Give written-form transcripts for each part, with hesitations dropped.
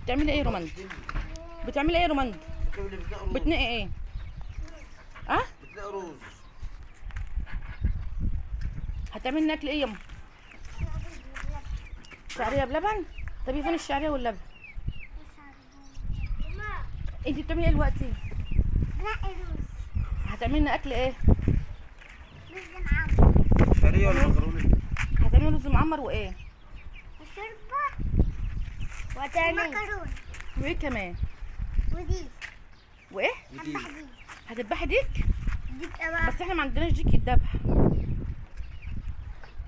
بتعملي ايه يا رومند؟ بتعملي ايه يا رومند؟ بتنقي ايه؟ اه؟ بتنقي رز. هتعملي لنا اكل ايه يما؟ شعريه بلبن؟ طب فين الشعريه واللبن؟ انت بتعملي ايه دلوقتي؟ بنقي رز. هتعملي لنا اكل ايه؟ رز معمر. شعريه ولا مكرونه؟ هتعملي رز معمر وايه؟ وشوربة ومكرونة. وايه كمان؟ ودي وايه؟ هذبح دي. هتذبحي ديك؟ ديك بقى. بس احنا ما عندناش ديك يتذبح.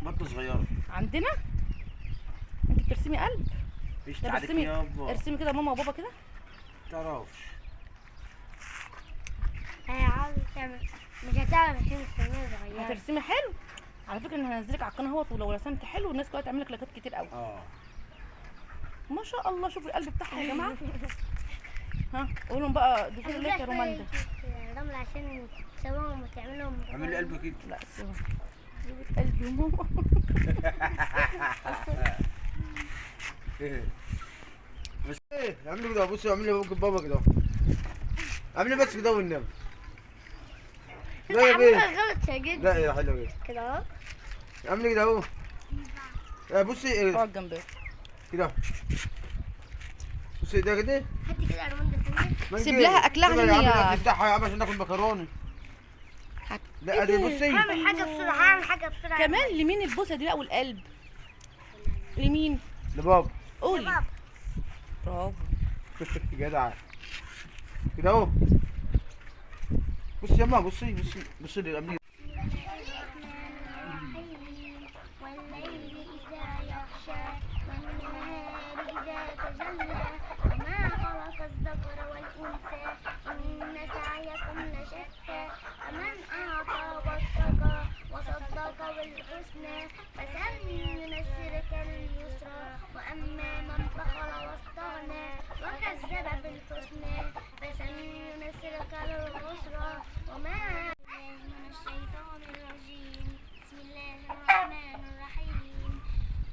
بطه صغيره. عندنا؟ انت بترسمي قلب؟ مفيش طب عليك ارسمي يابا. ارسمي كده ماما وبابا كده. متعرفش. عاوز تعمل مش هتعرف عشان السنة صغيرة. هترسمي حلو؟ على فكره انا هنزلك على القناه اهوت، ولو رسمت حلو الناس كلها تعمل لك لايكات كتير قوي. ما شاء الله. شوفوا القلب بتاعها يا جماعه. ها قولوا لهم بقى ضيفوا لي يا روماندا. رمل عشان تسويهم وتعملهم. اعمل لي قلب كده. لا سيبها. جيبت قلبي يا ماما. بس ايه اعمل لي كده. بصي اعمل لي ممكن بابا كده. اعمل لي بس كده والنبي. لا يا بيه. غلط يا جد. لا يا حلوه كده. كده اهو. اعمل لي كده اهو. بصي اقعد جنبي. كده. بصي ده كده. هاتي كده رمل سيب لها اكلها يا هي. عم نفتحها يا عم عشان ناكل مكرونه. لا دي بصي. هعمل حاجة بسرعة. هعمل حاجة بسرعة. كمان لمين البوسه دي بقى والقلب؟ لمين؟ لبابا. قولي. برافو. جدع. كده اهو. بصي يا ماما بصي بصي بصي لي الأمنية. والليل إذا يغشى والنهار إذا تجلى وما خلق الذكر والأنثى إن سعيكم لشتى فمن أعطى واتقى وصدق بالحسنى فسنيسرك لليسرى وأما من بخل واستغنى وكذب بالحسنى فسنيسرك للعسرى وما من الشيطان الرجيم بسم الله الرحمن الرحيم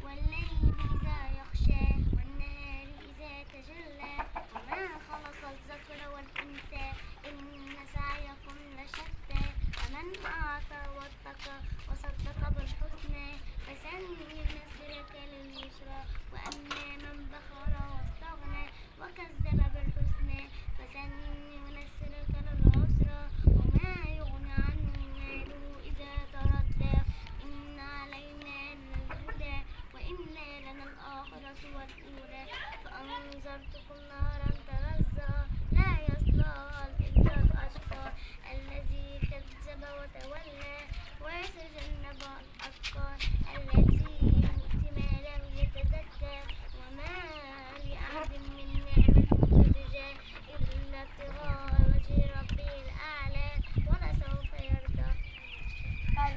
والليل إذا يغشى والنهار إذا تجلى وما خلق الذكر والأنثى إن سعيكم لشتى فمن أعطى واتقى وصدق بالحسنى فسنيسرك لليسرى وأما من بخل واستغنى وكذب بالحسنى فسنيسرك للعسرى وما يغني عنه ماله إذا تردى إن علينا للهدى وإن لنا الآخرة والأولى فأنذرتكم نارا تلظى لا يصلاها إلا الأشقى الذي كذب وتولى ويتجنبها الأتقى التي يؤتي ماله يتزكى وما لأحد من نعمة تجزى إلا ابتغاء وجه ربه الأعلى ولسوف يرضى. قال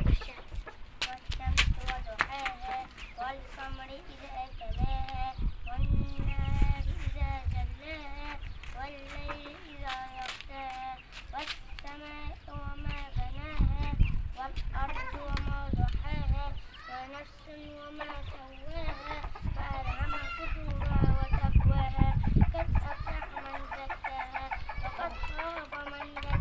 الشمس والشمس وضحاها والقمر إذا تلاها والنهار إذا جلاها والليل إذا يغشاها والسماء وما بناها والأرض وما ضحاها ونفس وما سواها فألهمها فجورها وتقواها قد أفلح من زكاها وقد خاب من دساها